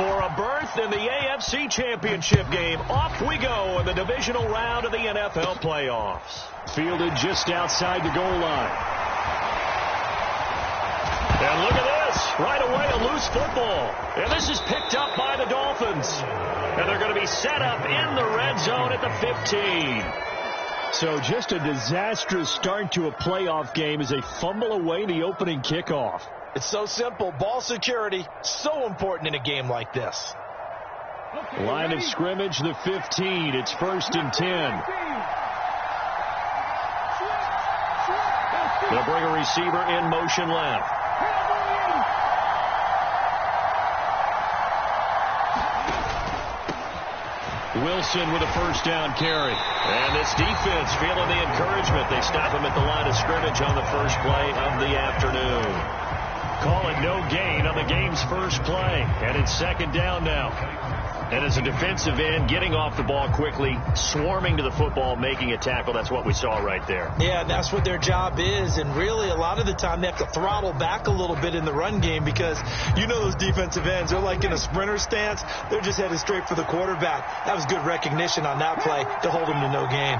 For a berth in the AFC Championship game, off we go in the divisional round of the NFL playoffs. Fielded just outside the goal line. And look at this. Right away, a loose football. And this is picked up by the Dolphins. And they're going to be set up in the red zone at the 15. So just a disastrous start to a playoff game as they fumble away the opening kickoff. It's so simple. Ball security, so important in a game like this. Line of scrimmage, the 15. It's 1st and 10. They'll bring a receiver in motion left. Wilson with a first down carry. And this defense feeling the encouragement. They stop him at the line of scrimmage on the first play of the afternoon. Call it no gain on the game's first play. And it's 2nd down now. And as a defensive end, getting off the ball quickly, swarming to the football, making a tackle. That's what we saw right there. Yeah, that's what their job is. And really, a lot of the time, they have to throttle back a little bit in the run game because you know those defensive ends, they're like in a sprinter stance. They're just headed straight for the quarterback. That was good recognition on that play to hold them to no gain.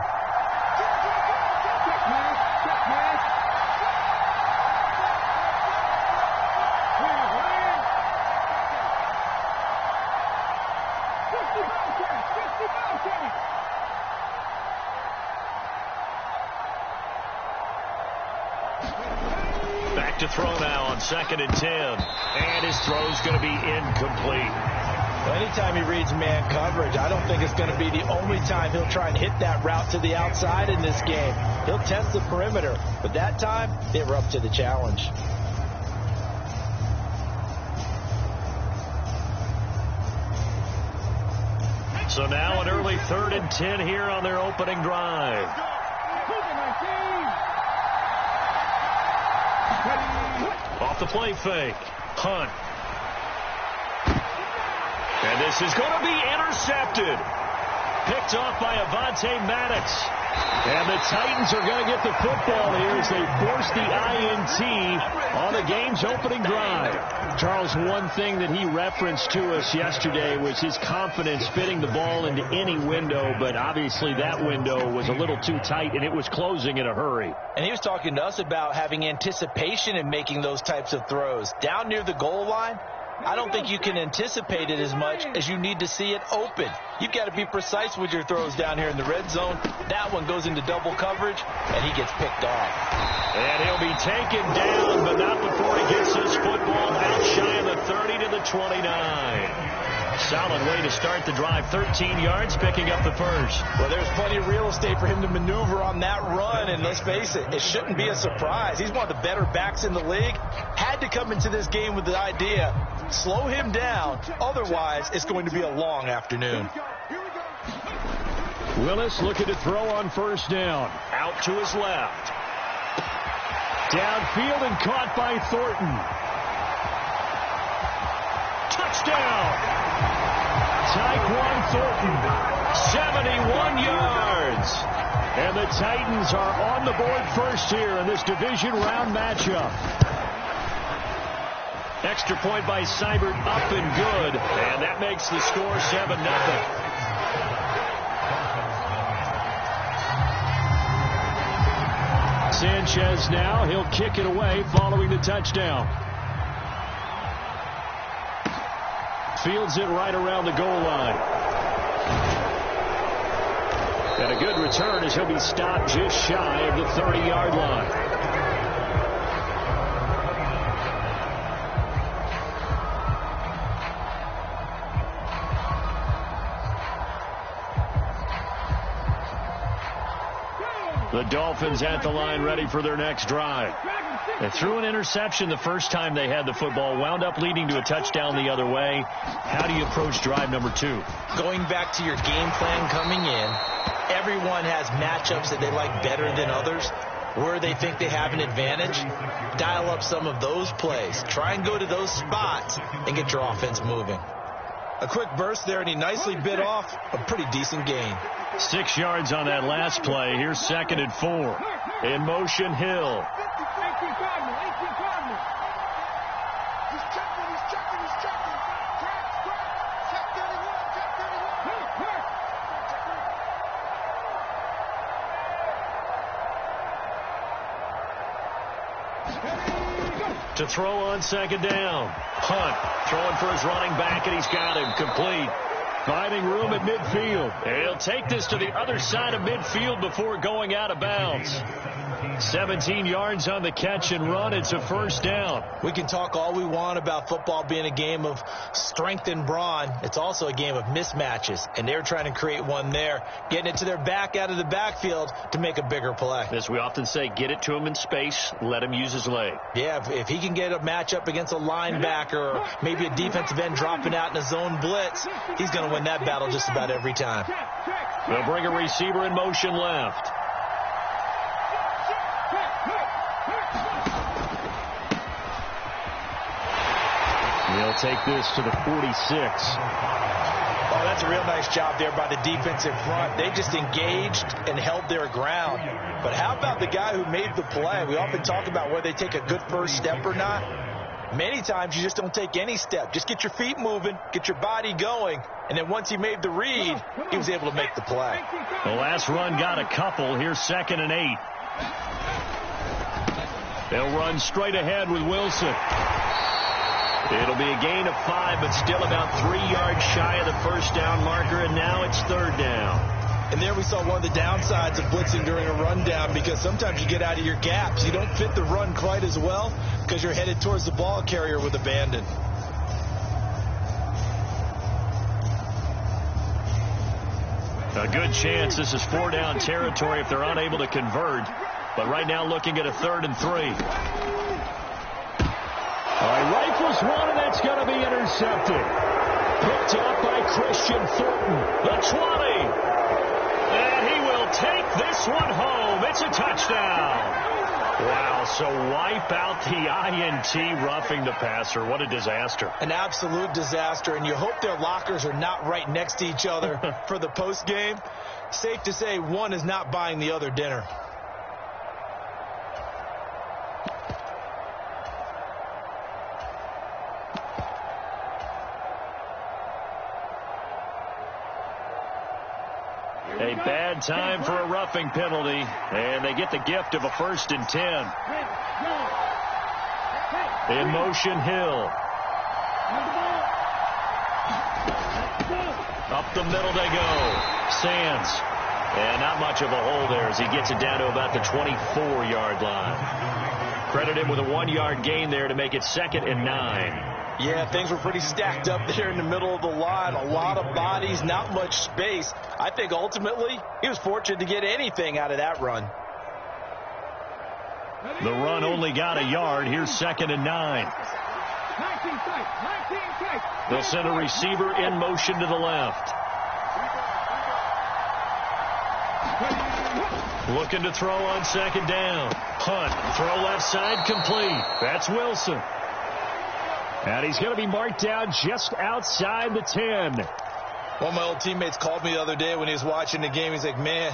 Back to throw now on 2nd and 10. And his throw's going to be incomplete. Well, anytime he reads man coverage, I don't think it's going to be the only time he'll try and hit that route to the outside in this game. He'll test the perimeter, but that time, they were up to the challenge. So now an early 3rd and 10 here on their opening drive. Off the play fake. Hunt. And this is going to be intercepted. Picked off by Avonte Maddox. And the Titans are going to get the football here as they force the INT on the game's opening drive. Charles, one thing that he referenced to us yesterday was his confidence fitting the ball into any window, but obviously that window was a little too tight, and it was closing in a hurry. And he was talking to us about having anticipation in making those types of throws. Down near the goal line, I don't think you can anticipate it as much as you need to see it open. You've got to be precise with your throws down here in the red zone. That one goes into double coverage, and he gets picked off. And he'll be taken down, but not before he gets his football out shy of the 30 to the 29. Solid way to start the drive. 13 yards, picking up the first. Well, there's plenty of real estate for him to maneuver on that run, and let's face it, it shouldn't be a surprise. He's one of the better backs in the league. Had to come into this game with the idea, slow him down, otherwise it's going to be a long afternoon. Willis looking to throw on 1st down. Out to his left. Downfield and caught by Thornton. Touchdown! Tyquan Thornton, 71 yards. And the Titans are on the board first here in this division round matchup. Extra point by Seibert, up and good. And that makes the score 7-0. Sanchez now, he'll kick it away following the touchdown. Fields it right around the goal line. And a good return as he'll be stopped just shy of the 30-yard line. The Dolphins at the line ready for their next drive. They threw an interception the first time they had the football, wound up leading to a touchdown the other way. How do you approach drive number 2? Going back to your game plan coming in, everyone has matchups that they like better than others, where they think they have an advantage. Dial up some of those plays. Try and go to those spots and get your offense moving. A quick burst there, and he nicely bit off a pretty decent gain. 6 yards on that last play. Here's 2nd and 4. In motion, Hill. To throw on second down. Hunt throwing for his running back, and he's got him complete. Finding room at midfield. He'll take this to the other side of midfield before going out of bounds. 17 yards on the catch and run. It's a first down. We can talk all we want about football being a game of strength and brawn. It's also a game of mismatches, and they're trying to create one there, getting it to their back out of the backfield to make a bigger play. As we often say, get it to him in space, let him use his leg. Yeah, if he can get a matchup against a linebacker or maybe a defensive end dropping out in a zone blitz, he's going to win that battle just about every time. They'll bring a receiver in motion left. He'll take this to the 46. Oh, that's a real nice job there by the defensive front. They just engaged and held their ground. But how about the guy who made the play? We often talk about whether they take a good first step or not. Many times you just don't take any step. Just get your feet moving, get your body going, and then once he made the read, he was able to make the play. The last run got a couple. Here's 2nd and 8. They'll run straight ahead with Wilson. It'll be a gain of 5, but still about 3 yards shy of the first down marker, and now it's 3rd down. And there we saw one of the downsides of blitzing during a rundown, because sometimes you get out of your gaps. You don't fit the run quite as well because you're headed towards the ball carrier with abandon. A good chance this is 4-down territory if they're unable to convert. But right now looking at a 3rd and 3. Rifles one, and that's going to be intercepted. Picked up by Christian Thornton. The 20. And he will take this one home. It's a touchdown. Wow, so wipe out the INT roughing the passer. What a disaster. An absolute disaster, and you hope their lockers are not right next to each other for the post game. Safe to say one is not buying the other dinner. A bad time for a roughing penalty, and they get the gift of a 1st and 10. In motion, Hill. Up the middle they go. Sands. And not much of a hole there as he gets it down to about the 24-yard line. Credit him with a 1-yard gain there to make it 2nd and 9. Yeah, things were pretty stacked up there in the middle of the line. A lot of bodies, not much space. I think ultimately he was fortunate to get anything out of that run. The run only got a yard. Here's 2nd and 9. They'll send a receiver in motion to the left. Looking to throw on 2nd down. Hunt, throw left side, complete. That's Wilson. And he's going to be marked down just outside the 10. One of my old teammates called me the other day when he was watching the game. He's like, man,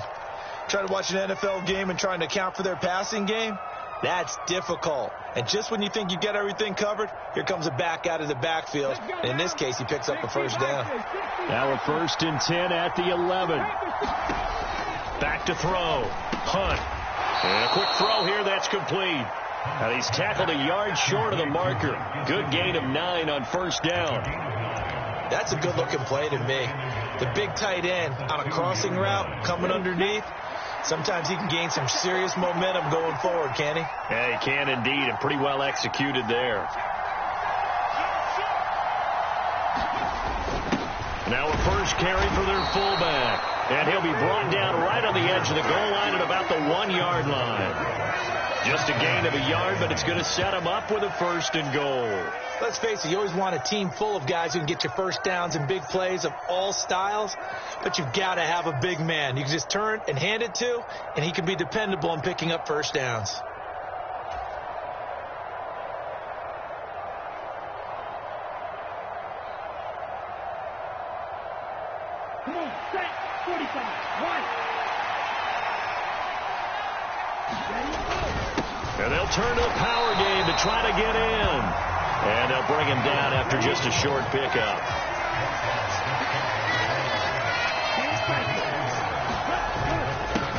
trying to watch an NFL game and trying to account for their passing game, that's difficult. And just when you think you get everything covered, here comes a back out of the backfield. And in this case, he picks up a 1st down. Now a 1st and 10 at the 11. Back to throw. Hunt. And a quick throw here. That's complete. And he's tackled a yard short of the marker. Good gain of 9 on 1st down. That's a good-looking play to me. The big tight end on a crossing route coming underneath. Sometimes he can gain some serious momentum going forward, can he? Yeah, he can indeed, and pretty well executed there. Now a first carry for their fullback. And he'll be brought down right on the edge of the goal line at about the 1-yard line. Just a gain of a yard, but it's going to set him up with a 1st and goal. Let's face it, you always want a team full of guys who can get you first downs and big plays of all styles, but you've got to have a big man you can just turn and hand it to, and he can be dependable in picking up first downs. Come on, set, 45, one. And they'll turn to a power game to try to get in. And they'll bring him down after just a short pickup.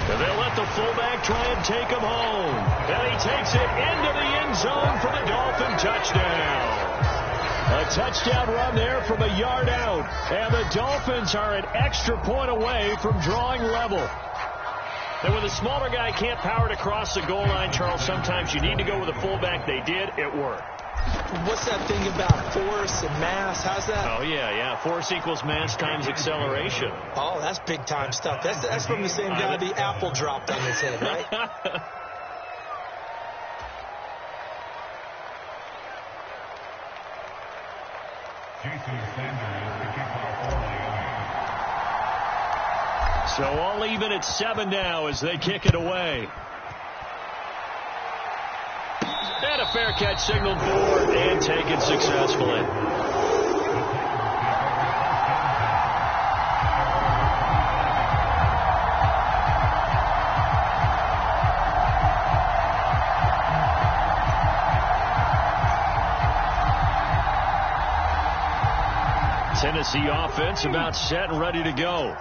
And they'll let the fullback try and take him home. And he takes it into the end zone for the Dolphin touchdown. A touchdown run there from a yard out. And the Dolphins are an extra point away from drawing level. And when the smaller guy can't power it across the goal line, Charles, sometimes you need to go with a fullback. They did. It worked. What's that thing about force and mass? How's that? Oh, yeah. Force equals mass times acceleration. Oh, that's big-time stuff. That's from the same guy the apple dropped on his head, right? So all even at 7 now as they kick it away. And a fair catch signaled for and taken successfully. Tennessee offense about set and ready to go.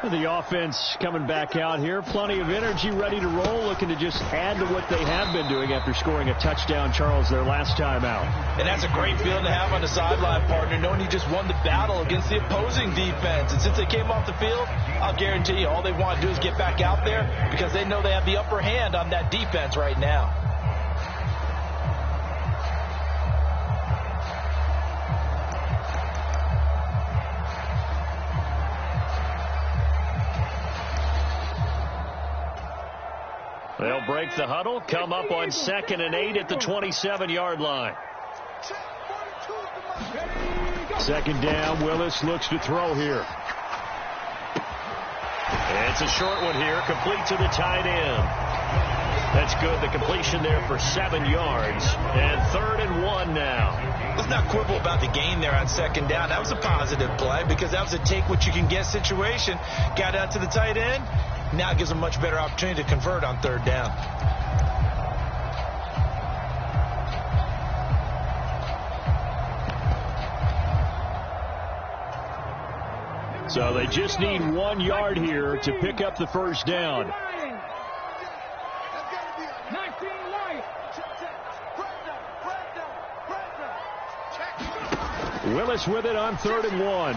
The offense coming back out here. Plenty of energy, ready to roll, looking to just add to what they have been doing after scoring a touchdown, Charles, their last time out. And that's a great feeling to have on the sideline, partner, knowing you just won the battle against the opposing defense. And since they came off the field, I'll guarantee you all they want to do is get back out there because they know they have the upper hand on that defense right now. They'll break the huddle, come up on 2nd and 8 at the 27-yard line. 2nd down, Willis looks to throw here. And it's a short one here, complete to the tight end. That's good, the completion there for 7 yards. And 3rd and 1 now. Let's not quibble about the gain there on 2nd down. That was a positive play because that was a take-what-you-can-get situation. Got out to the tight end. Now it gives them a much better opportunity to convert on 3rd down. So they just need 1 yard here to pick up the 1st down. Willis with it on 3rd and 1.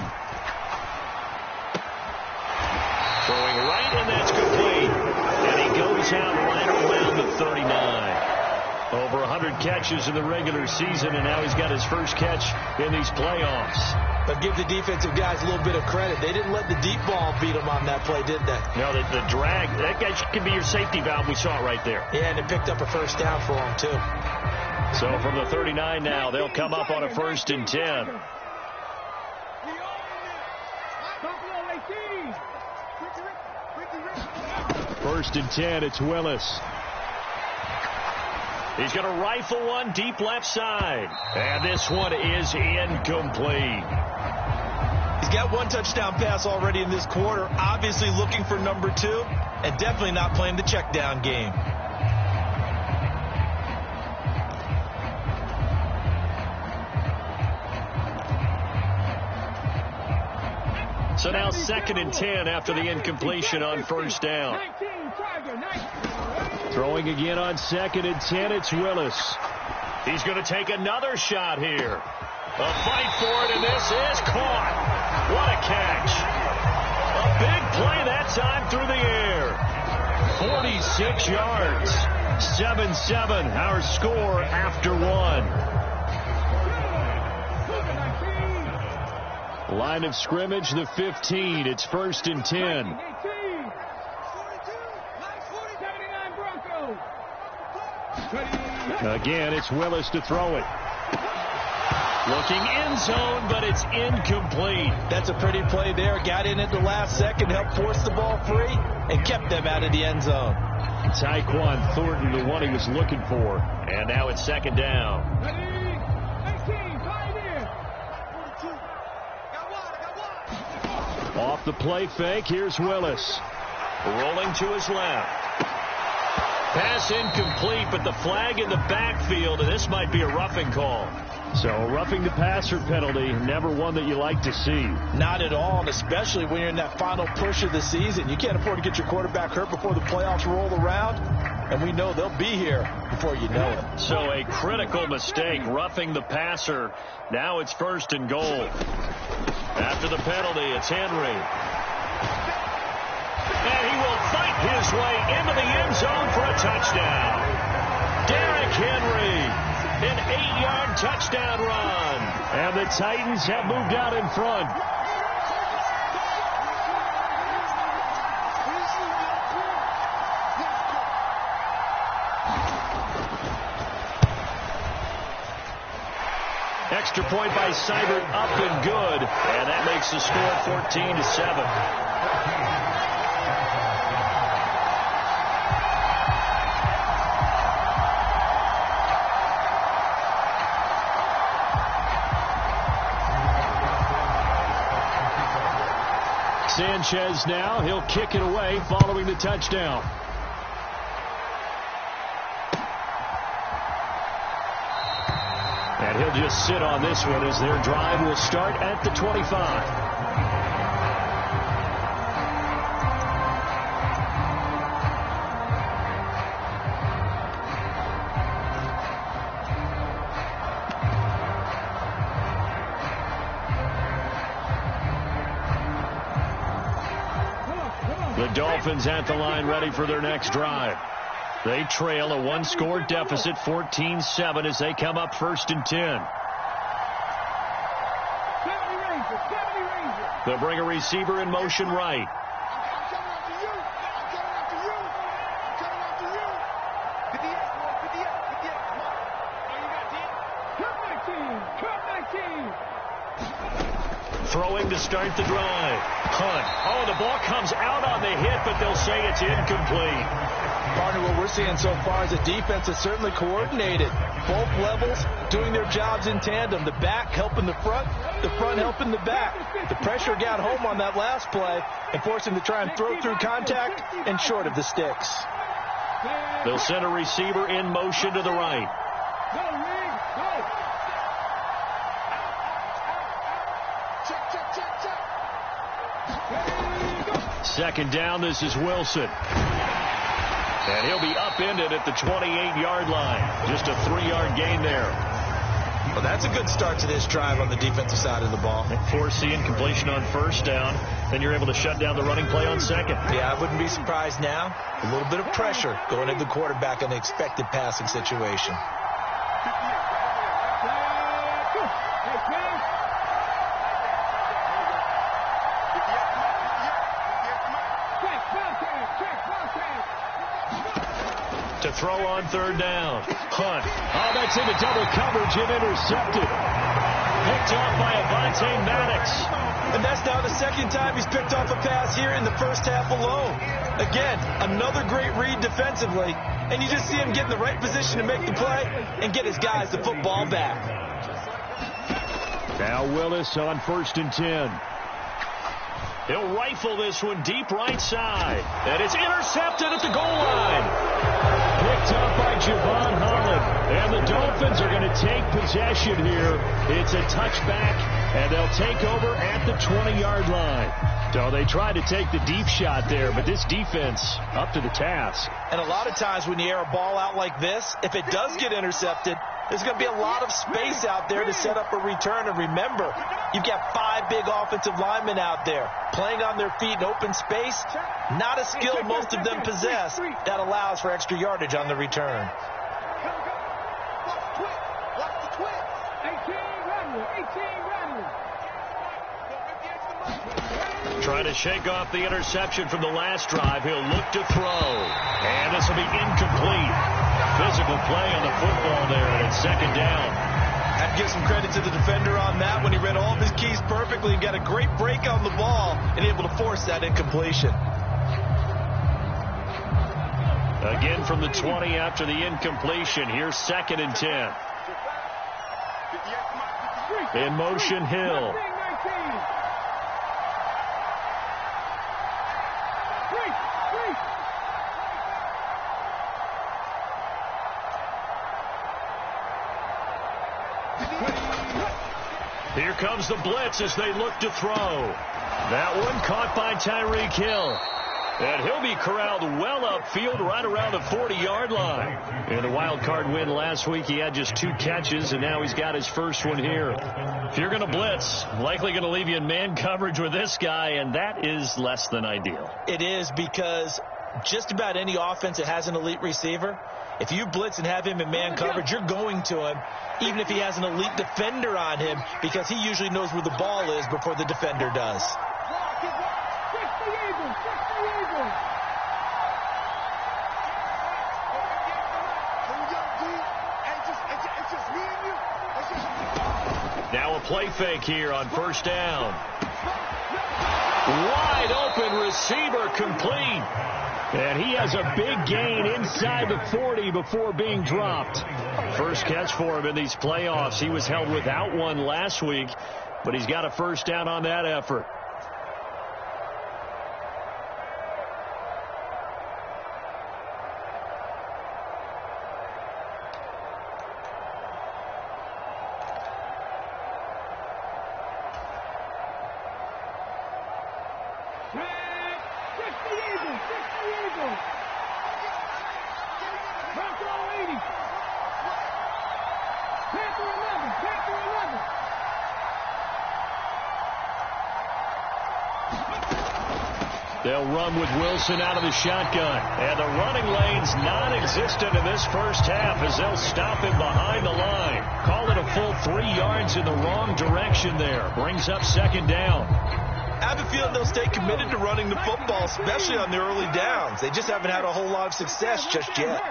Throwing right, and that's complete. And he goes out right around the 39. Over 100 catches in the regular season, and now he's got his first catch in these playoffs. But give the defensive guys a little bit of credit. They didn't let the deep ball beat them on that play, did they? No, the drag, that guy can be your safety valve. We saw it right there. Yeah, and it picked up a 1st down for them, too. So from the 39 now, they'll come up on a 1st and 10. First and 10, it's Willis. He's going to rifle one deep left side. And this one is incomplete. He's got 1 touchdown pass already in this quarter. Obviously looking for number 2. And definitely not playing the check down game. So now 2nd and 10 after the incompletion on 1st down. Throwing again on 2nd and 10, it's Willis. He's going to take another shot here. A fight for it, and this is caught. What a catch. A big play that time through the air. 46 yards. 7-7, our score after 1. Line of scrimmage, the 15. It's 1st and 10. Again, it's Willis to throw it. Looking end zone, but it's incomplete. That's a pretty play there. Got in at the last second, helped force the ball free, and kept them out of the end zone. Tyquan Thornton, the one he was looking for. And now it's 2nd down. Off the play fake, here's Willis. Rolling to his left. Pass incomplete, but the flag in the backfield, and this might be a roughing call. So a roughing the passer penalty, never one that you like to see. Not at all, and especially when you're in that final push of the season. You can't afford to get your quarterback hurt before the playoffs roll around, and we know they'll be here before you know it. So a critical mistake, roughing the passer. Now it's 1st and goal. After the penalty, it's Henry. And he will fight his way into the end zone for a touchdown. Derrick Henry. An 8-yard touchdown run. And the Titans have moved out in front. Extra point by Seibert, up and good. And that makes the score 14-7. Sanchez now, he'll kick it away following the touchdown. And he'll just sit on this one as their drive will start at the 25. The Dolphins at the line ready for their next drive. They trail a one-score deficit, 14-7, as they come up 1st and 10. They'll bring a receiver in motion right. Throwing to start the drive. Hunt. Oh, the ball comes out on the hit, but they'll say it's incomplete. Partner, what we're seeing so far is the defense is certainly coordinated. Both levels doing their jobs in tandem. The back helping the front helping the back. The pressure got home on that last play and forced him to try and throw through contact and short of the sticks. They'll send a receiver in motion to the right. Second down, this is Wilson. And he'll be upended at the 28-yard line. Just a 3-yard gain there. Well, that's a good start to this drive on the defensive side of the ball. Force the incompletion on 1st down. Then you're able to shut down the running play on 2nd. Yeah, I wouldn't be surprised now. A little bit of pressure going into the quarterback in the expected passing situation. To throw on 3rd down. Hunt. Oh, that's into double coverage and intercepted. Picked off by Avonte Maddox. And that's now the 2nd time he's picked off a pass here in the first half alone. Again, another great read defensively. And you just see him get in the right position to make the play and get his guys the football back. Now Willis on 1st and 10. He'll rifle this one deep right side. And it's intercepted at the goal line. Picked up by Javon Holland. And the Dolphins are going to take possession here. It's a touchback, and they'll take over at the 20-yard line. So they tried to take the deep shot there, but this defense up to the task. And a lot of times when you air a ball out like this, if it does get intercepted, there's going to be a lot of space out there to set up a return. And remember, you've got 5 big offensive linemen out there playing on their feet in open space. Not a skill most of them possess that allows for extra yardage on the return. Trying to shake off the interception from the last drive. He'll look to throw. And this will be incomplete. Physical play on the football there, and it's 2nd down. I'd give some credit to the defender on that when he read all of his keys perfectly and got a great break on the ball and able to force that incompletion. Again from the 20 after the incompletion. Here's 2nd and 10. In motion, Hill. Here comes the blitz as they look to throw. That one caught by Tyreek Hill. And he'll be corralled well upfield right around the 40-yard line. In the wild card win last week, he had just 2 catches, and now he's got his first one here. If you're going to blitz, likely going to leave you in man coverage with this guy, and that is less than ideal. It is, because just about any offense that has an elite receiver, if you blitz and have him in man coverage, you're going to him, even if he has an elite defender on him, because he usually knows where the ball is before the defender does. Now a play fake here on first down. Wide open receiver complete. And he has a big gain inside the 40 before being dropped. First catch for him in these playoffs. He was held without one last week, but he's got a first down on that effort. They'll run with Wilson out of the shotgun. And the running lane's non-existent in this first half as they'll stop him behind the line. Call it a full 3 yards in the wrong direction there. Brings up second down. I have a feeling they'll stay committed to running the football, especially on the early downs. They just haven't had a whole lot of success just yet.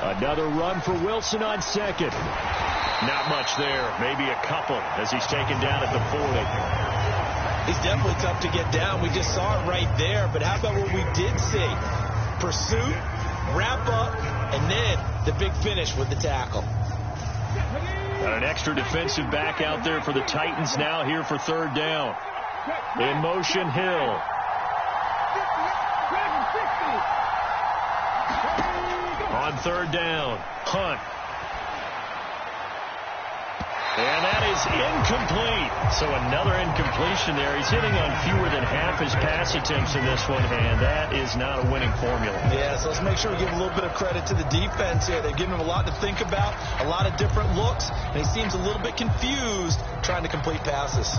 Another run for Wilson on second. Not much there, maybe a couple as he's taken down at the 40. He's definitely tough to get down. We just saw it right there, but how about what we did see? Pursuit, wrap up, and then the big finish with the tackle. Got an extra defensive back out there for the Titans now here for third down. In motion, Hill. On third down, Hunt. And that is incomplete. So another incompletion there. He's hitting on fewer than half his pass attempts in this one, and that is not a winning formula. Yeah, so let's make sure we give a little bit of credit to the defense here. They've given him a lot to think about, a lot of different looks, and he seems a little bit confused trying to complete passes.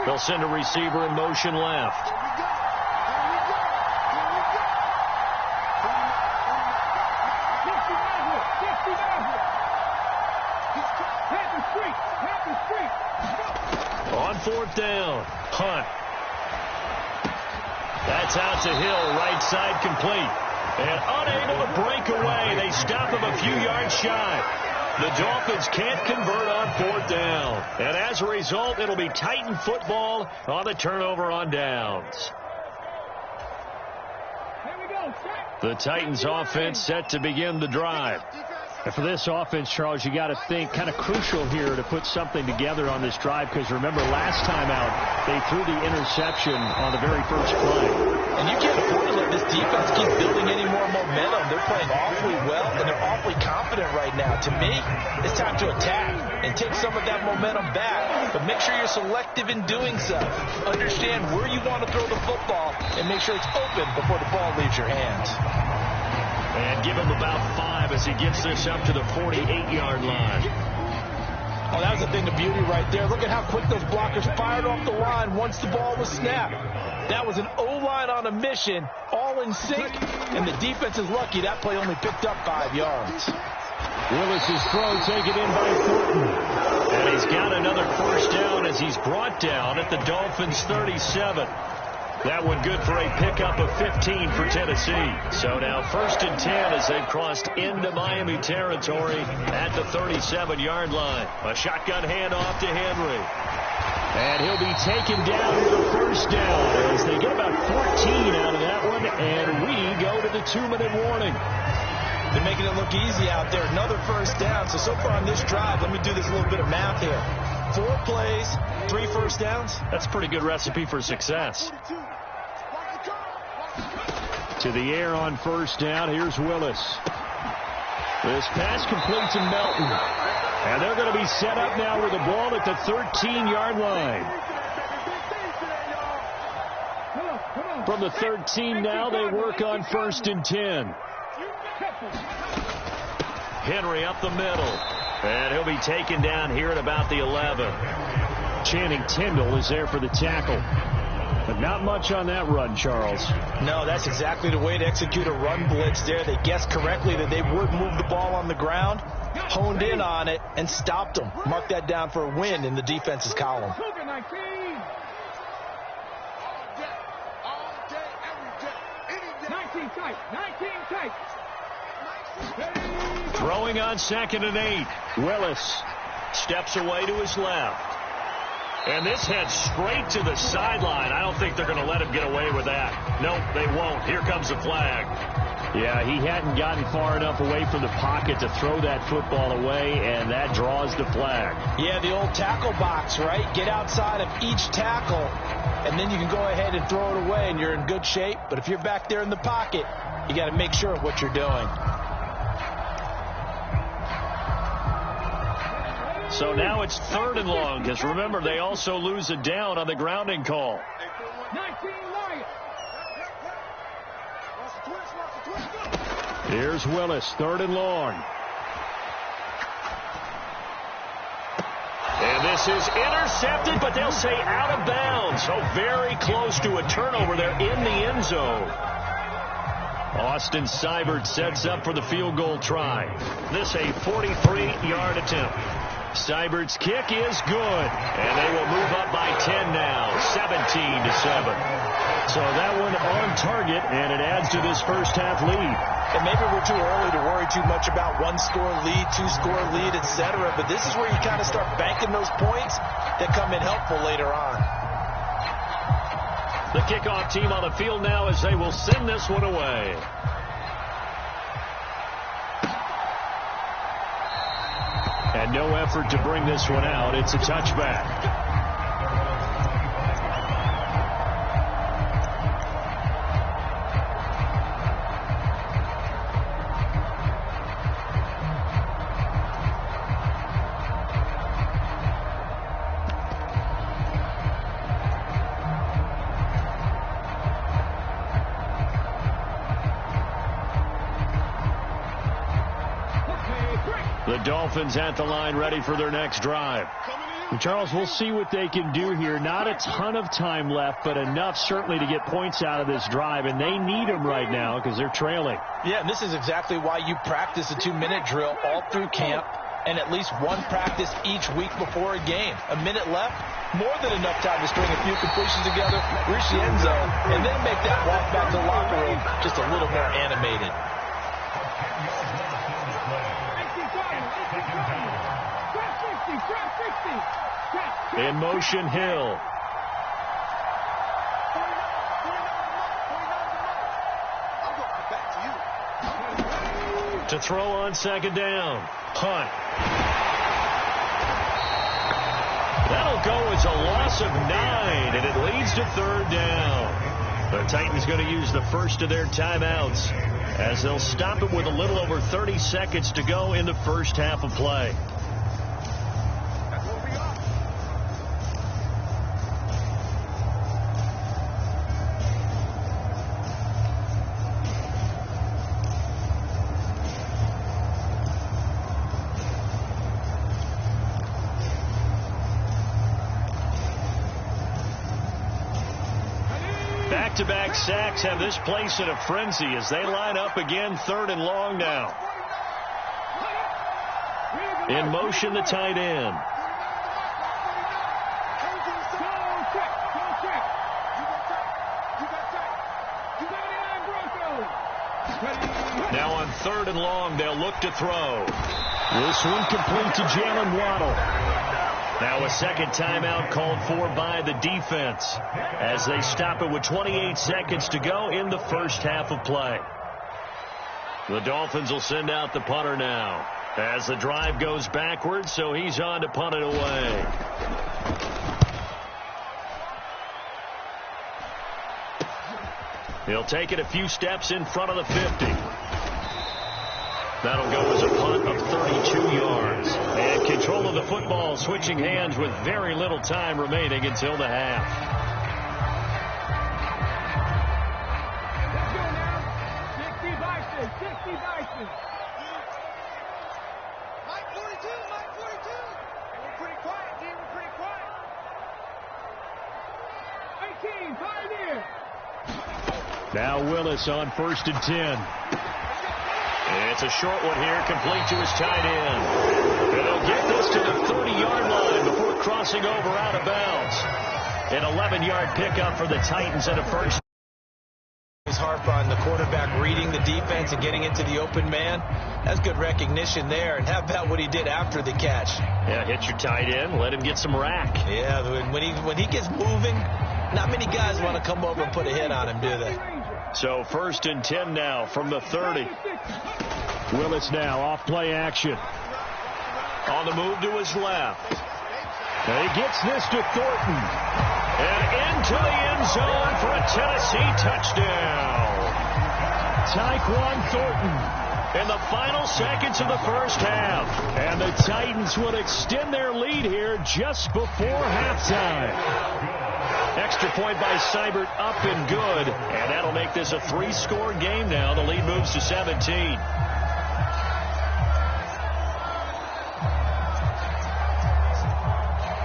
They'll send a receiver in motion left. On fourth down, Hunt. That's out to Hill, right side complete. And unable to break away. They stop him a few yards shy. The Dolphins can't convert on fourth down. And as a result, it'll be Titan football on the turnover on downs. The Titans offense set to begin the drive. And for this offense, Charles, you got to think kind of crucial here to put something together on this drive, because remember last time out they threw the interception on the very first play. And you can't afford to let this defense keep building any more momentum. They're playing awfully well, and they're awfully confident right now. To me, it's time to attack and take some of that momentum back, but make sure you're selective in doing so. Understand where you want to throw the football and make sure it's open before the ball leaves your hands. And give him about 5 as he gets this up to the 48-yard line. Oh, that was a thing of beauty right there. Look at how quick those blockers fired off the line once the ball was snapped. That was an O-line on a mission, all in sync, and the defense is lucky that play only picked up 5 yards. Willis's throw taken in by Thornton. And he's got another first down as he's brought down at the Dolphins' 37. That one good for a pickup of 15 for Tennessee. So now 1st and 10 as they've crossed into Miami territory at the 37-yard line. A shotgun handoff to Henry. And he'll be taken down with a first down as they get about 14 out of that one. And we go to the 2-minute warning. They're making it look easy out there. Another first down. So far on this drive, let me do this little bit of math here. 4 plays, 3 first downs. That's a pretty good recipe for success. To the air on first down. Here's Willis. This pass completes in Melton. And they're going to be set up now with the ball at the 13-yard line. From the 13 now, they work on 1st and 10. Henry up the middle. And he'll be taken down here at about the 11. Channing Tindall is there for the tackle. But not much on that run, Charles. No, that's exactly the way to execute a run blitz there. They guessed correctly that they would move the ball on the ground, honed in on it, and stopped them. Mark that down for a win in the defense's column. Throwing on 2nd and 8. Willis steps away to his left. And this heads straight to the sideline. I don't think they're going to let him get away with that. Nope, they won't. Here comes the flag. Yeah, he hadn't gotten far enough away from the pocket to throw that football away, and that draws the flag. Yeah, the old tackle box, right? Get outside of each tackle, and then you can go ahead and throw it away, and you're in good shape. But if you're back there in the pocket, you got to make sure of what you're doing. So now it's 3rd and long, because remember, they also lose a down on the grounding call. Here's Willis, 3rd and long. And this is intercepted, but they'll say out of bounds. So very close to a turnover there in the end zone. Austin Seibert sets up for the field goal try. This a 43-yard attempt. Seibert's kick is good, and they will move up by 10 now, 17-7. So that one on target, and it adds to this first half lead. And maybe we're too early to worry too much about 1-score lead, 2-score lead, etc. But this is where you kind of start banking those points that come in helpful later on. The kickoff team on the field now as they will send this one away. And no effort to bring this one out. It's a touchback. The Dolphins at the line ready for their next drive. And Charles, we'll see what they can do here. Not a ton of time left, but enough certainly to get points out of this drive, and they need them right now because they're trailing. Yeah, and this is exactly why you practice a 2-minute drill all through camp and at least one practice each week before a game. A minute left, more than enough time to string a few completions together, reach the end zone, and then make that walk back to the locker room just a little more animated. In motion, Hill. To throw on 2nd down. Hunt. That'll go as a loss of 9, and it leads to 3rd down. The Titans going to use the first of their timeouts as they'll stop it with a little over 30 seconds to go in the first half of play. Back-to-back sacks have this place in a frenzy as they line up again 3rd and long now. In motion, the tight end. Now on 3rd and long, they'll look to throw. This one complete to Jalen Waddle. Now a second timeout called for by the defense as they stop it with 28 seconds to go in the first half of play. The Dolphins will send out the punter now as the drive goes backwards, so he's on to punt it away. He'll take it a few steps in front of the 50. That'll go as a punt of 32 yards. And control of the football switching hands with very little time remaining until the half. Let's go now. 60 Bison. 60 Bison. Mike 42. Mike 42. And we're pretty quiet, D. We're pretty quiet. 18. Pioneer. Now Willis on 1st and 10. It's a short one here, complete to his tight end. And he'll get this to the 30-yard line before crossing over out of bounds. An 11-yard pickup for the Titans and a first. He's harped on the quarterback reading the defense and getting into the open man. That's good recognition there. And how about what he did after the catch? Yeah, hit your tight end, let him get some rack. Yeah, when he gets moving, not many guys want to come over and put a hit on him, do they? So 1st and 10 now from the 30. Willis now off play action. On the move to his left. And he gets this to Thornton. And into the end zone for a Tennessee touchdown. Tyquan Thornton in the final seconds of the first half. And the Titans would extend their lead here just before halftime. Extra point by Seibert up and good. And that'll make this a 3-score game now. The lead moves to 17.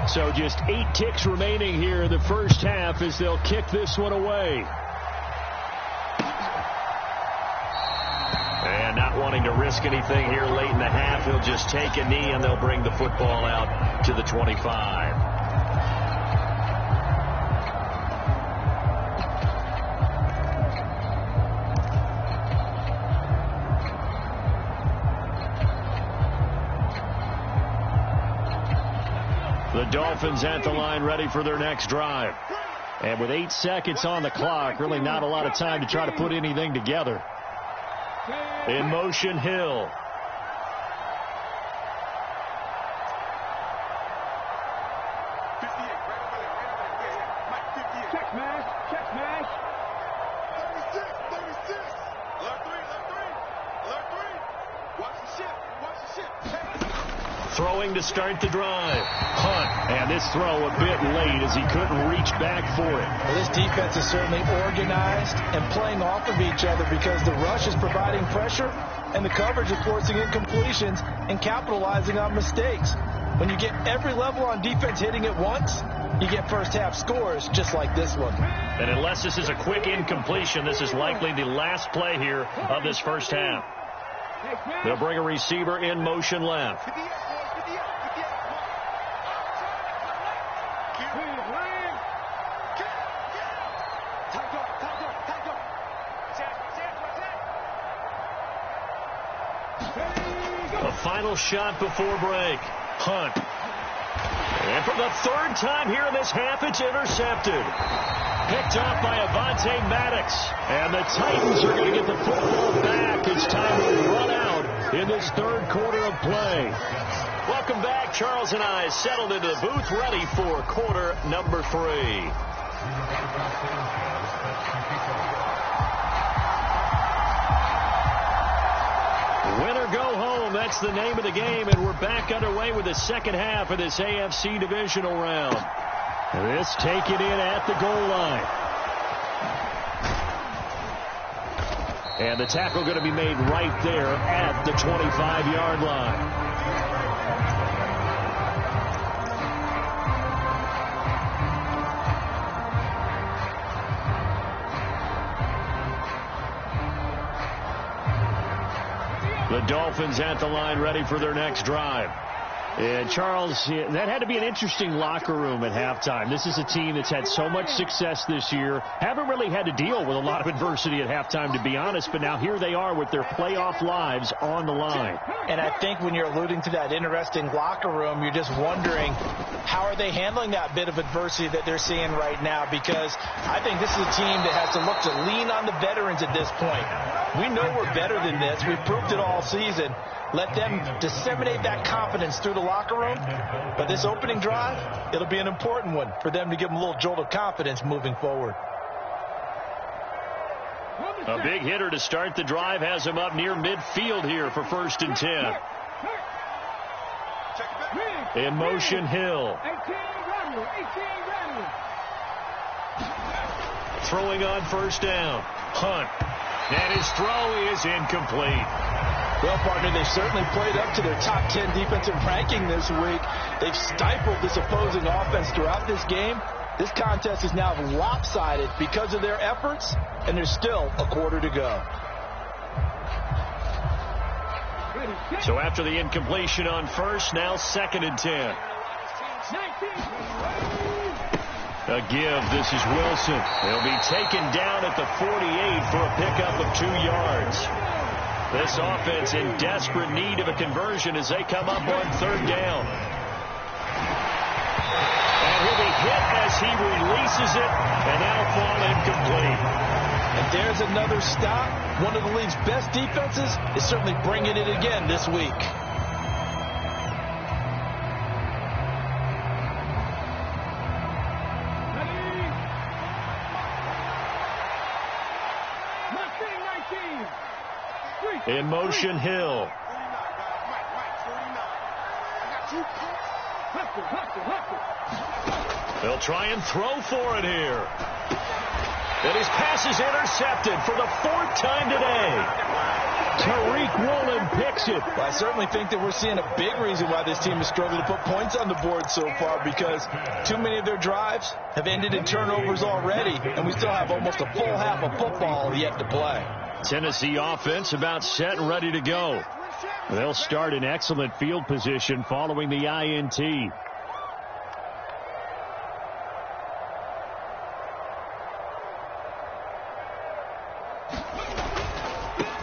So just 8 ticks remaining here in the first half as they'll kick this one away. And not wanting to risk anything here late in the half, he'll just take a knee and they'll bring the football out to the 25. The Dolphins at the line ready for their next drive. And with 8 seconds on the clock, really not a lot of time to try to put anything together. In motion, Hill. Check smash. Check smash. 36. Alert 3. Watch the ship. Throwing to start the drive. Hunt. And this throw a bit late as he couldn't reach back for it. Well, this defense is certainly organized and playing off of each other because the rush is providing pressure and the coverage is forcing incompletions and capitalizing on mistakes. When you get every level on defense hitting at once, you get first half scores just like this one. And unless this is a quick incompletion, this is likely the last play here of this first half. They'll bring a receiver in motion left. A final shot before break. Hunt. And for the 3rd time here in this half, it's intercepted. Picked off by Avonte Maddox. And the Titans are going to get the football back. It's time to run out in this 3rd quarter of play. Welcome back. Charles and I settled into the booth ready for quarter number 3. Win or go home, that's the name of the game, and we're back underway with the second half of this AFC divisional round. This taken in at the goal line. And the tackle going to be made right there at the 25-yard line. The Dolphins at the line ready for their next drive. And, Charles, that had to be an interesting locker room at halftime. This is a team that's had so much success this year. Haven't really had to deal with a lot of adversity at halftime, to be honest. But now here they are with their playoff lives on the line. And I think when you're alluding to that interesting locker room, you're just wondering how are they handling that bit of adversity that they're seeing right now, because I think this is a team that has to look to lean on the veterans at this point. We know we're better than this. We've proved it all season. Let them disseminate that confidence through the locker room. But this opening drive, it'll be an important one for them to give them a little jolt of confidence moving forward. A big hitter to start the drive has him up near midfield here for 1st and 10. In motion, Hill. Throwing on 1st down. Hunt. And his throw is incomplete. Well, partner, they've certainly played up to their top 10 defensive ranking this week. They've stifled this opposing offense throughout this game. This contest is now lopsided because of their efforts, and there's still a quarter to go. So after the incompletion on 1st, now 2nd and 10. A give. This is Wilson. He'll be taken down at the 48 for a pickup of 2 yards. This offense in desperate need of a conversion as they come up on 3rd down. And he'll be hit as he releases it, and that'll fall incomplete. And there's another stop. One of the league's best defenses is certainly bringing it again this week. In motion, Hill. They'll try and throw for it here. And his pass is intercepted for the 4th time today. Tariq Woolen picks it. Well, I certainly think that we're seeing a big reason why this team has struggled to put points on the board so far, because too many of their drives have ended in turnovers already, and we still have almost a full half of football yet to play. Tennessee offense about set and ready to go. They'll start in excellent field position following the INT.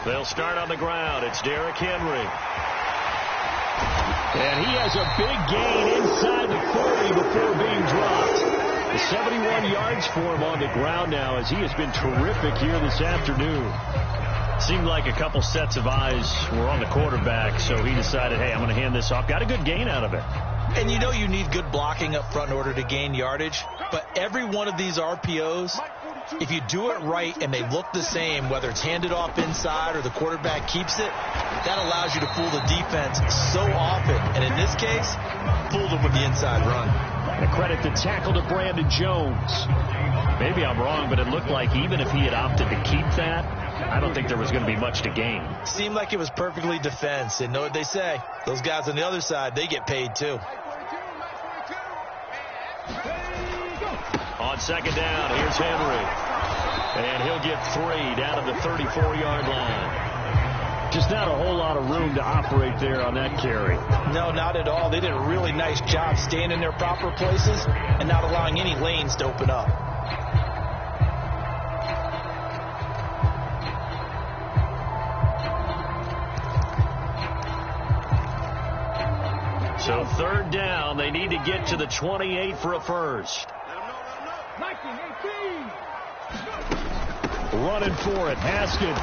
They'll start on the ground. It's Derrick Henry. And he has a big gain inside the 40 before being dropped. 71 yards for him on the ground now, as he has been terrific here this afternoon. Seemed like a couple sets of eyes were on the quarterback, so he decided, hey, I'm going to hand this off. Got a good gain out of it. And you know you need good blocking up front in order to gain yardage, but every one of these RPOs, if you do it right and they look the same, whether it's handed off inside or the quarterback keeps it, that allows you to fool the defense so often. And in this case, fooled them with the inside run. And credit the tackle to Brandon Jones. Maybe I'm wrong, but it looked like even if he had opted to keep that, I don't think there was going to be much to gain. Seemed like it was perfectly defense. And know what they say? Those guys on the other side, they get paid too. On 2nd down, here's Henry. And he'll get 3 down at the 34-yard line. Just not a whole lot of room to operate there on that carry. No, not at all. They did a really nice job staying in their proper places and not allowing any lanes to open up. So 3rd down, they need to get to the 28 for a first. Running for it, Haskins.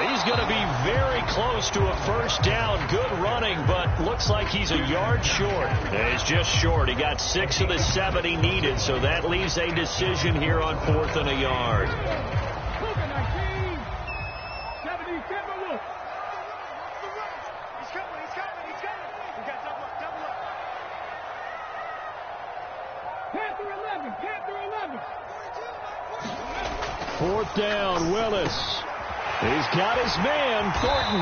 He's going to be very close to a first down. Good running, but looks like he's a yard short. He's just short. He got 6 of the 7 he needed, so that leaves a decision here on 4th and a yard. Fourth down, Willis. He's got his man, Thornton.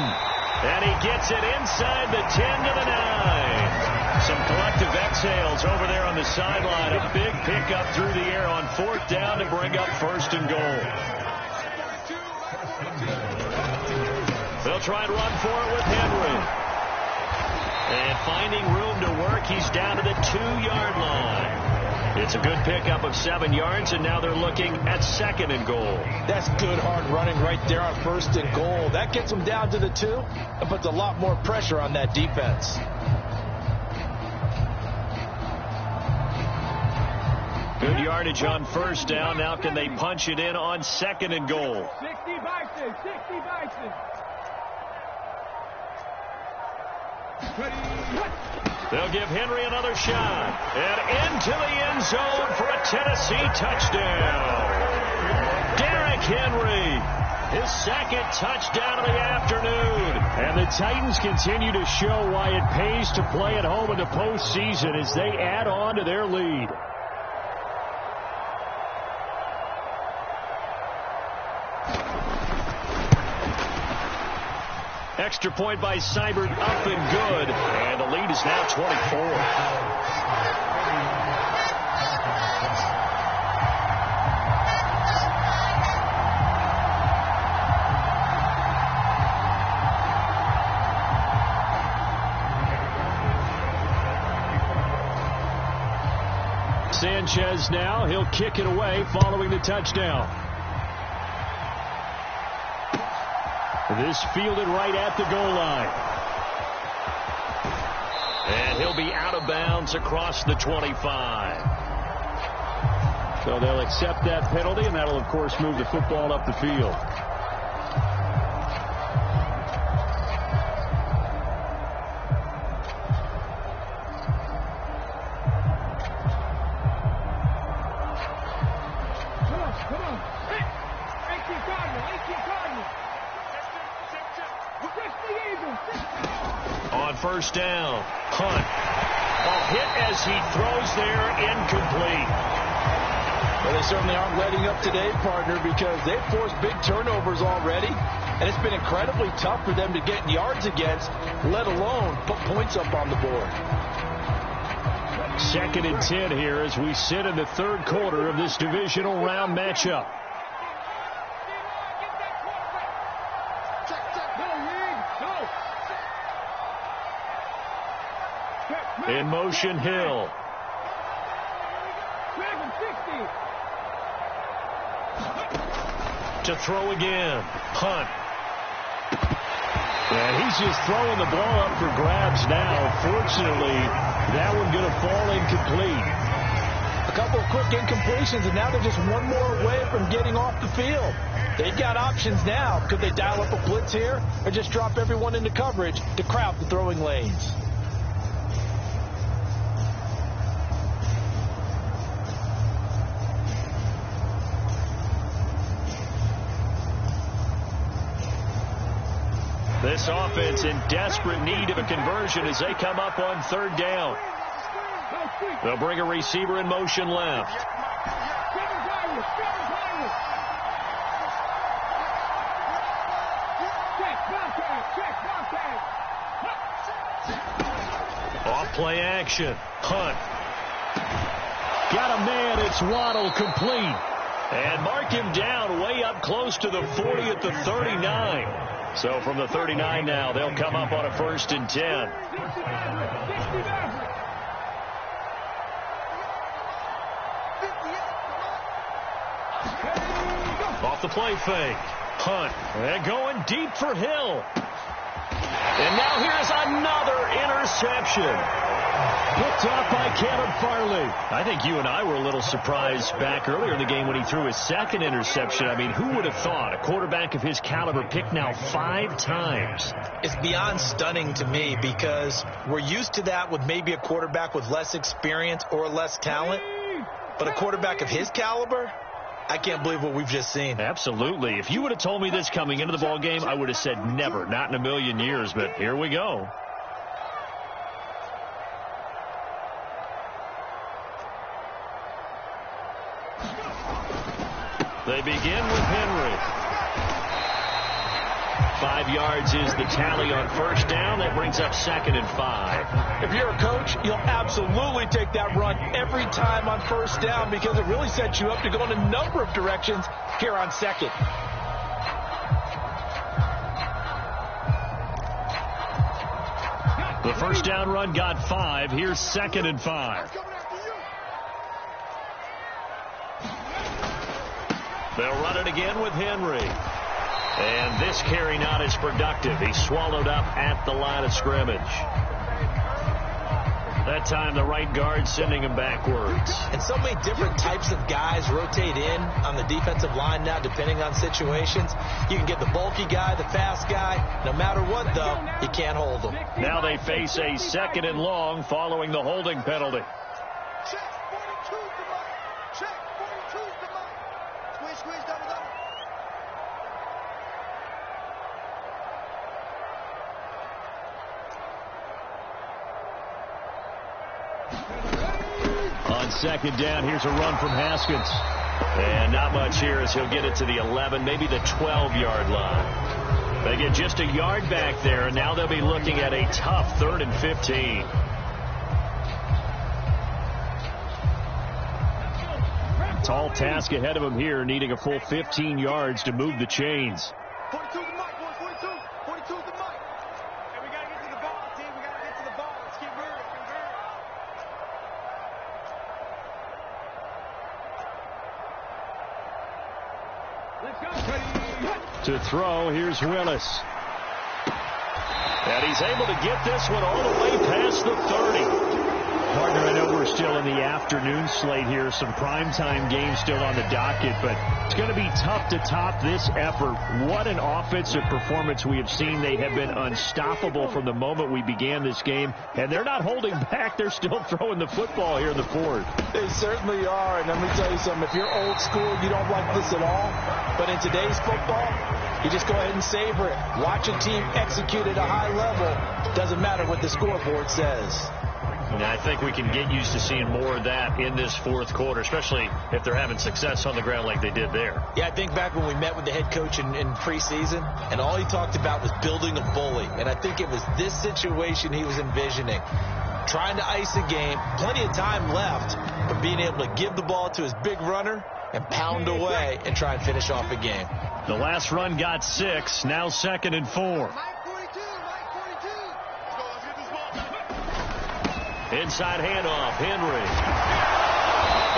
And he gets it inside the 10 to the 9. Some collective exhales over there on the sideline. A big pickup through the air on 4th down to bring up 1st and goal. They'll try and run for it with Henry. And finding room to work He's down to the 2-yard line. It's a good pickup of 7 yards, and now they're looking at 2nd and goal. That's good hard running right there on 1st and goal. That gets them down to the 2 and puts a lot more pressure on that defense. Good yardage on 1st down. Now can they punch it in on 2nd and goal? 60 Bison, 60 Bison. They'll give Henry another shot. And into the end zone for a Tennessee touchdown. Derrick Henry, his 2nd touchdown of the afternoon. And the Titans continue to show why it pays to play at home in the postseason as they add on to their lead. Extra point by Seibert, up and good. And the lead is now 24. Sanchez now, he'll kick it away following the touchdown. This fielded right at the goal line. And he'll be out of bounds across the 25. So they'll accept that penalty, and that'll, of course, move the football up the field. On 1st down, Hunt. A hit as he throws there, incomplete. Well, they certainly aren't letting up today, partner, because they've forced big turnovers already, and it's been incredibly tough for them to get yards against, let alone put points up on the board. 2nd and 10 here as we sit in the 3rd quarter of this divisional round matchup. In motion, Hill. To throw again, Hunt. And he's just throwing the ball up for grabs now. Fortunately, that one going to fall incomplete. A couple of quick incompletions, and now they're just one more away from getting off the field. They've got options now. Could they dial up a blitz here or just drop everyone into coverage to crowd the throwing lanes? This offense in desperate need of a conversion as they come up on 3rd down. They'll bring a receiver in motion left. Off play action. Hunt. Got a man. It's Waddle, complete. And mark him down way up close to the 40 at the 39. So from the 39 now, they'll come up on a 1st and 10. Off the play fake. Hunt. And going deep for Hill. And now here's another interception. Picked off by Caleb Farley. I think you and I were a little surprised back earlier in the game when he threw his 2nd interception. I mean, who would have thought a quarterback of his caliber picked now 5 times? It's beyond stunning to me because we're used to that with maybe a quarterback with less experience or less talent. But a quarterback of his caliber, I can't believe what we've just seen. Absolutely. If you would have told me this coming into the ball game, I would have said never, not in a million years. But here we go. They begin with Henry. 5 yards is the tally on 1st down. That brings up 2nd and 5. If you're a coach, you'll absolutely take that run every time on 1st down because it really sets you up to go in a number of directions here on 2nd. The first down run got 5. Here's 2nd and 5. They'll run it again with Henry. And this carry not as productive. He's swallowed up at the line of scrimmage. That time the right guard sending him backwards. And so many different types of guys rotate in on the defensive line now depending on situations. You can get the bulky guy, the fast guy. No matter what, though, you can't hold them. Now they face a 2nd and long following the holding penalty. Check 42 to Mike. Check 42 to Mike. Squeeze, double. On 2nd down, here's a run from Haskins. And not much here as he'll get it to the 11, maybe the 12-yard line. They get just a yard back there, and now they'll be looking at a tough 3rd and 15. Tall task ahead of him here, needing a full 15 yards to move the chains. 42 to Mike, boys, 42. 42 to Mike. Hey, we got to get to the ball, team. We got to get to the ball. Let's keep moving. To throw, here's Willis. And he's able to get this one all the way past the 30. Partner, I know we're still in the afternoon slate here. Some primetime games still on the docket, but it's going to be tough to top this effort. What an offensive performance we have seen. They have been unstoppable from the moment we began this game, and they're not holding back. They're still throwing the football here in the 4th. They certainly are, and let me tell you something. If you're old school, you don't like this at all, but in today's football, you just go ahead and savor it. Watch a team execute at a high level. Doesn't matter what the scoreboard says. And I think we can get used to seeing more of that in this 4th quarter, especially if they're having success on the ground like they did there. Yeah, I think back when we met with the head coach in preseason, and all he talked about was building a bully. And I think it was this situation he was envisioning. Trying to ice a game, plenty of time left, but being able to give the ball to his big runner and pound away and try and finish off a game. The last run got 6, now 2nd and 4. Inside handoff, Henry.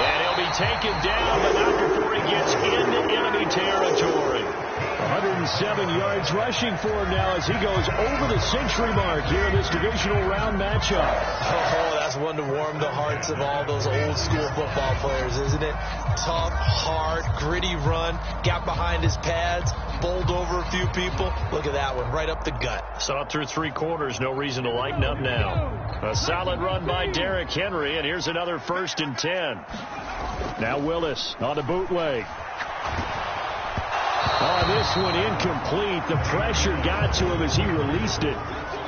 And he'll be taken down, but not before he gets into enemy territory. 107 yards rushing for him now as he goes over the century mark here in this divisional round matchup. Oh, that's one to warm the hearts of all those old school football players, isn't it? Tough, hard, gritty run, got behind his pads, bowled over a few people. Look at that one, right up the gut. Saw it through 3 quarters, no reason to lighten up now. A solid run by Derrick Henry, and here's another 1st and 10. Now Willis on the bootleg. Oh, this one incomplete. The pressure got to him as he released it.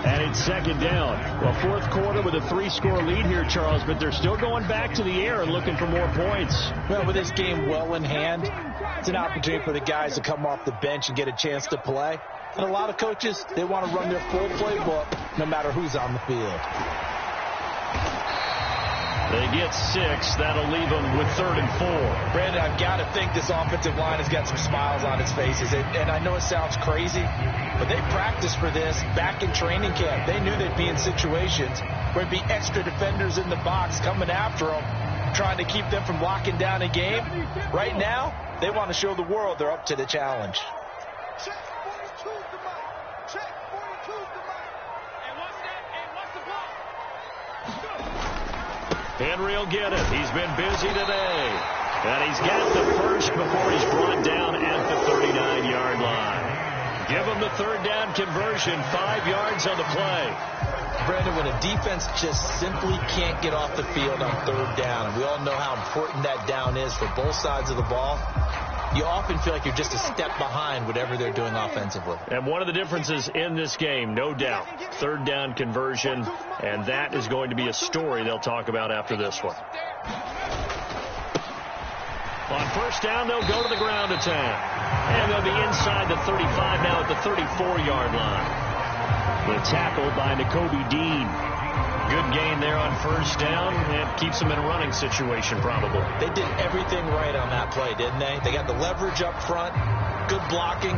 And it's 2nd down. Well, 4th quarter with a 3-score lead here, Charles, but they're still going back to the air and looking for more points. Well, with this game well in hand, it's an opportunity for the guys to come off the bench and get a chance to play. And a lot of coaches, they want to run their full playbook no matter who's on the field. They get 6. That'll leave them with 3rd and 4. Brandon, I've got to think this offensive line has got some smiles on its faces. And I know it sounds crazy, but they practiced for this back in training camp. They knew they'd be in situations where there'd be extra defenders in the box coming after them, trying to keep them from locking down a game. Right now, they want to show the world they're up to the challenge. Check 42 to Mike. Check 42 to Mike. And what's that? And what's the block? Henry will get it. He's been busy today. And he's got the first before he's brought down at the 39-yard line. Give him the 3rd down conversion, 5 yards on the play. Brandon, when a defense just simply can't get off the field on 3rd down, and we all know how important that down is for both sides of the ball, you often feel like you're just a step behind whatever they're doing offensively. And one of the differences in this game, no doubt, 3rd down conversion, and that is going to be a story they'll talk about after this one. On 1st down, they'll go to the ground attack. And they'll be inside the 35 now at the 34-yard line. The tackle by Nakobe Dean. Good gain there on 1st down. It keeps them in a running situation probably. They did everything right on that play, didn't they? They got the leverage up front, good blocking,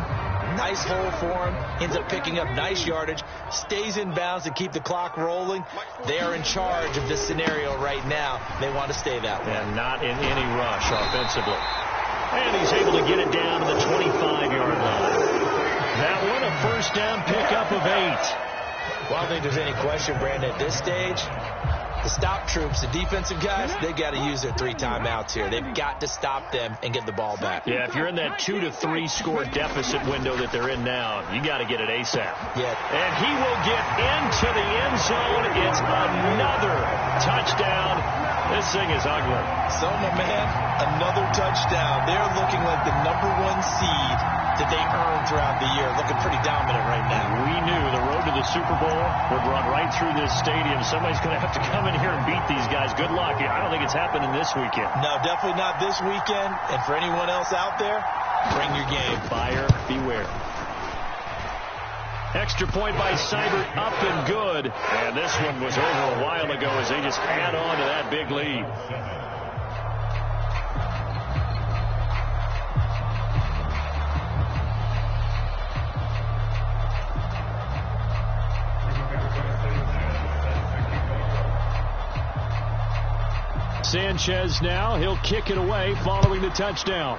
Nice hole for him. Ends up picking up nice yardage. Stays in bounds to keep the clock rolling. They are in charge of this scenario right now. They want to stay that way. And not in any rush offensively. And he's able to get it down to the 25-yard line. That one a first down pickup of 8. Well, I don't think there's any question, Brandon, at this stage. The stop troops, the defensive guys, they got to use their 3 timeouts here. They've got to stop them and get the ball back. Yeah, if you're in that 2 to 3 score deficit window that they're in now, you got to get it ASAP. Yeah. And he will get into the end zone. It's another touchdown. This thing is ugly. So, my man, another touchdown. They're looking like the #1 seed that they earned throughout the year. Looking pretty dominant right now. We knew the road to the Super Bowl would run right through this stadium. Somebody's going to have to come in here and beat these guys. Good luck. I don't think it's happening this weekend. No, definitely not this weekend. And for anyone else out there, bring your game. Buyer beware. Extra point by Seibert, up and good. And this one was over a while ago as they just add on to that big lead. Sanchez now, he'll kick it away following the touchdown.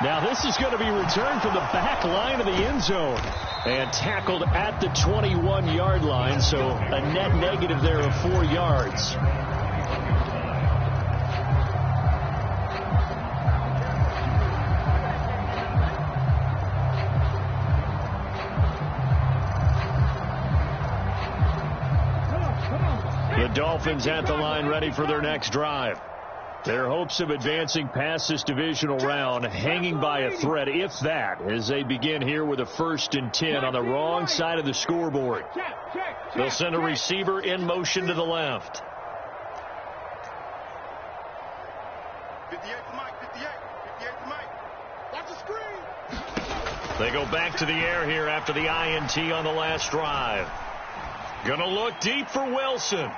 Now this is going to be returned from the back line of the end zone and tackled at the 21-yard line, so a net negative there of 4 yards. The Dolphins at the line ready for their next drive. Their hopes of advancing past this divisional round hanging by a thread, if that, as they begin here with a 1st and 10 on the wrong side of the scoreboard. They'll send a receiver in motion to the left. 58 to Mike, 58 to Mike. Watch the screen. They go back to the air here after the INT on the last drive. Gonna look deep for Wilson.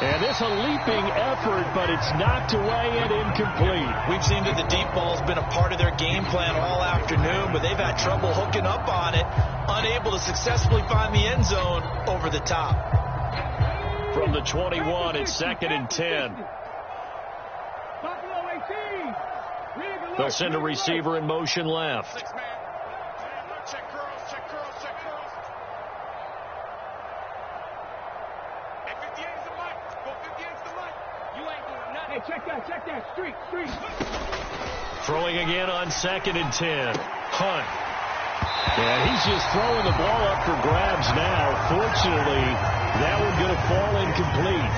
And this a leaping effort, but it's knocked away and incomplete. We've seen that the deep ball's been a part of their game plan all afternoon, but they've had trouble hooking up on it, unable to successfully find the end zone over the top. From the 21, it's 2nd and 10. They'll send a receiver in motion left. Check curls, check curls, check curls. Hey, 58 is the mic. Go 58 is the mic. You ain't doing nothing. Hey, check that. Street. Throwing again on 2nd and 10. Hunt. And he's just throwing the ball up for grabs now. Fortunately, that one's going to fall incomplete.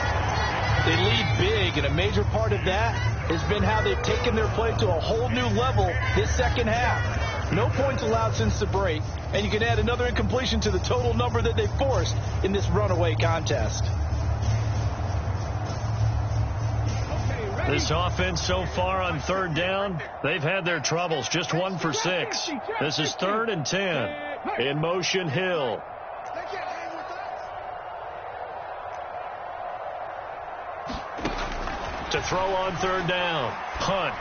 They lead big, and a major part of that has been how they've taken their play to a whole new level this second half. No points allowed since the break, and you can add another incompletion to the total number that they forced in this runaway contest. This offense so far on 3rd down, they've had their troubles. Just 1 for 6. This is 3rd and 10. In motion, Hill. To throw on 3rd down. Hunt.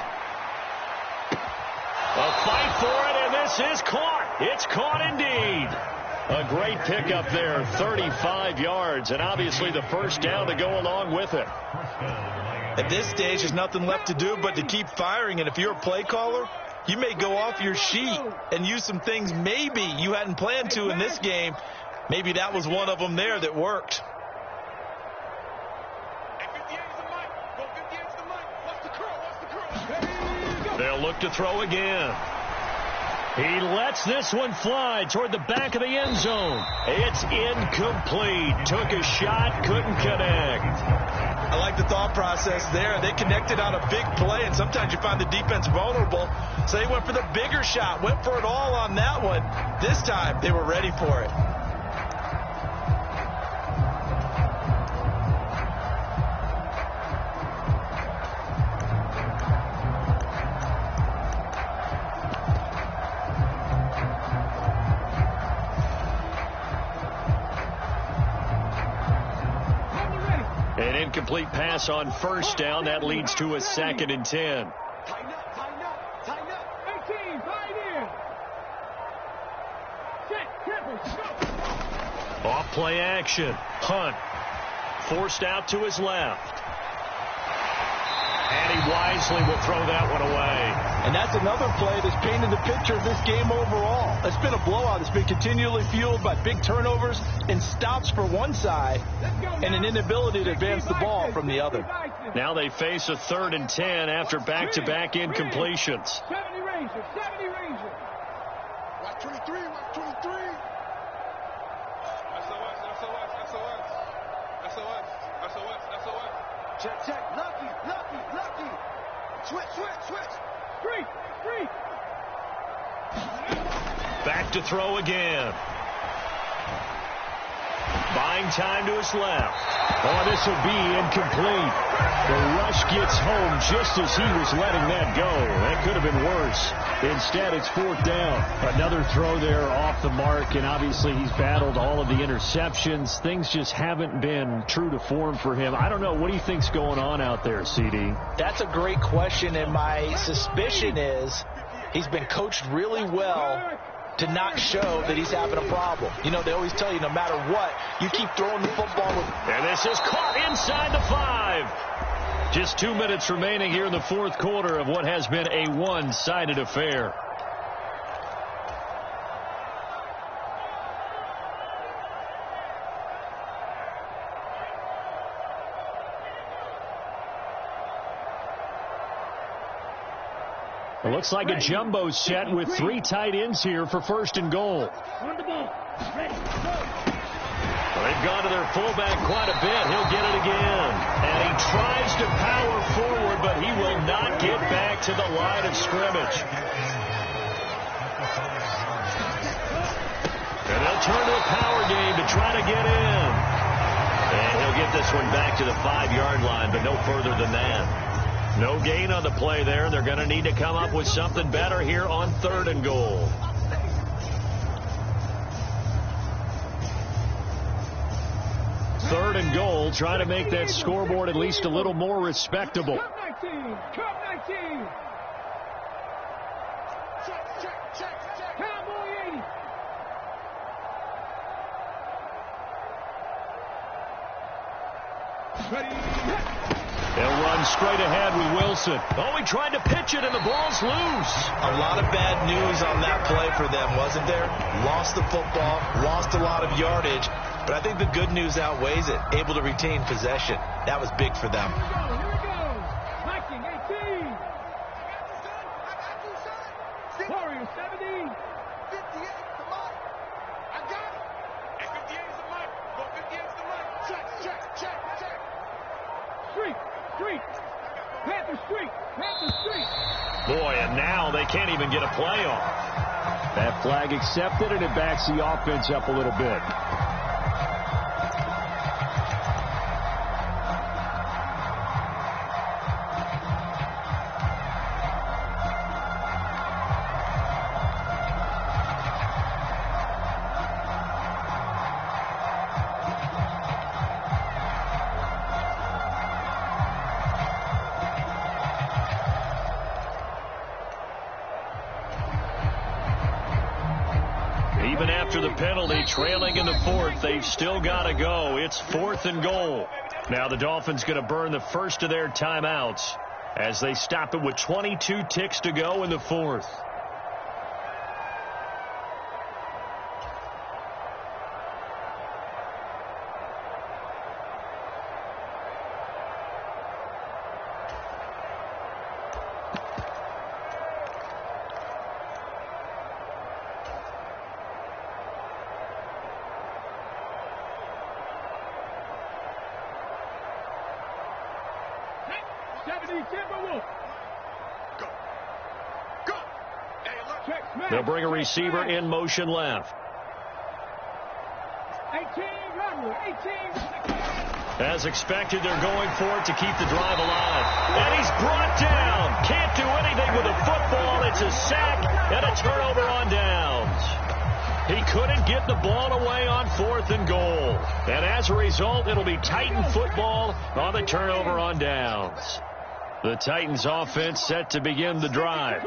A fight for it, and this is caught. It's caught indeed. A great pickup there, 35 yards, and obviously the first down to go along with it. At this stage, there's nothing left to do but to keep firing, and if you're a play caller, you may go off your sheet and use some things maybe you hadn't planned to in this game. Maybe that was one of them there that worked. They'll look to throw again. He lets this one fly toward the back of the end zone. It's incomplete. Took a shot, couldn't connect. I like the thought process there. They connected on a big play, and sometimes you find the defense vulnerable. So they went for the bigger shot, went for it all on that one. This time, they were ready for it. incomplete pass on first down. That leads to a 2nd and 10. Tighten up, tighten up, tighten up. 18, tight in. Check, triple, go. Off play action. Hunt. Forced out to his left. And he wisely will throw that one away. And that's another play that's painted the picture of this game overall. It's been a blowout. It's been continually fueled by big turnovers and stops for one side and an inability to advance the ball from the other. Now they face a 3rd and 10 after back-to-back incompletions. 70 Ranger, 70 Ranger. Watch 23, watch 23. SOS. Check, lucky. Switch. Street. Back to throw again. Buying time to his left. Oh, this will be incomplete. The rush gets home just as he was letting that go. That could have been worse. Instead, it's 4th down. Another throw there off the mark, and obviously he's battled all of the interceptions. Things just haven't been true to form for him. I don't know. What do you think's going on out there, CD? That's a great question, and my suspicion is he's been coached really well to not show that he's having a problem. You know, they always tell you no matter what, you keep throwing the football with. And this is caught inside the 5. Just 2 minutes remaining here in the 4th quarter of what has been a one-sided affair. It looks like a jumbo set with 3 tight ends here for 1st and goal. Well, they've gone to their fullback quite a bit. He'll get it again. And he tries to power forward, but he will not get back to the line of scrimmage. And they'll turn to a power game to try to get in. And he'll get this one back to the 5-yard line, but no further than that. No gain on the play there. They're going to need to come up with something better here on 3rd and goal. Third and goal, trying to make that scoreboard at least a little more respectable. Cup 19. Check. Cowboy 80. They'll run straight ahead with Wilson. Oh, he tried to pitch it, and the ball's loose. A lot of bad news on that play for them, wasn't there? Lost the football, lost a lot of yardage, but I think the good news outweighs it. Able to retain possession. That was big for them. Here we go. Viking 18. Warriors 70. 58 to Mike. I got it. And 58 is the Mike. Go 58 is the Mike. Check. Street. Panther Street. Boy, and now they can't even get a play off. That flag accepted, and it backs the offense up a little bit. Even after the penalty, trailing in the 4th, they've still got to go. It's 4th and goal. Now the Dolphins going to burn the first of their timeouts as they stop it with 22 ticks to go in the 4th. They'll bring a receiver in motion left. 18. As expected, they're going for it to keep the drive alive. And he's brought down. Can't do anything with the football. It's a sack and a turnover on downs. He couldn't get the ball away on 4th and goal. And as a result, it'll be Titan football on the turnover on downs. The Titans offense set to begin the drive.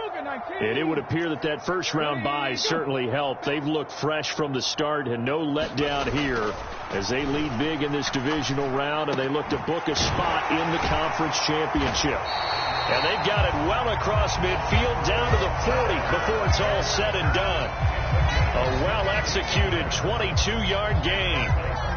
And it would appear that that first round bye certainly helped. They've looked fresh from the start and no letdown here as they lead big in this divisional round, and they look to book a spot in the conference championship. And they've got it well across midfield down to the 40 before it's all said and done. A well-executed 22-yard gain.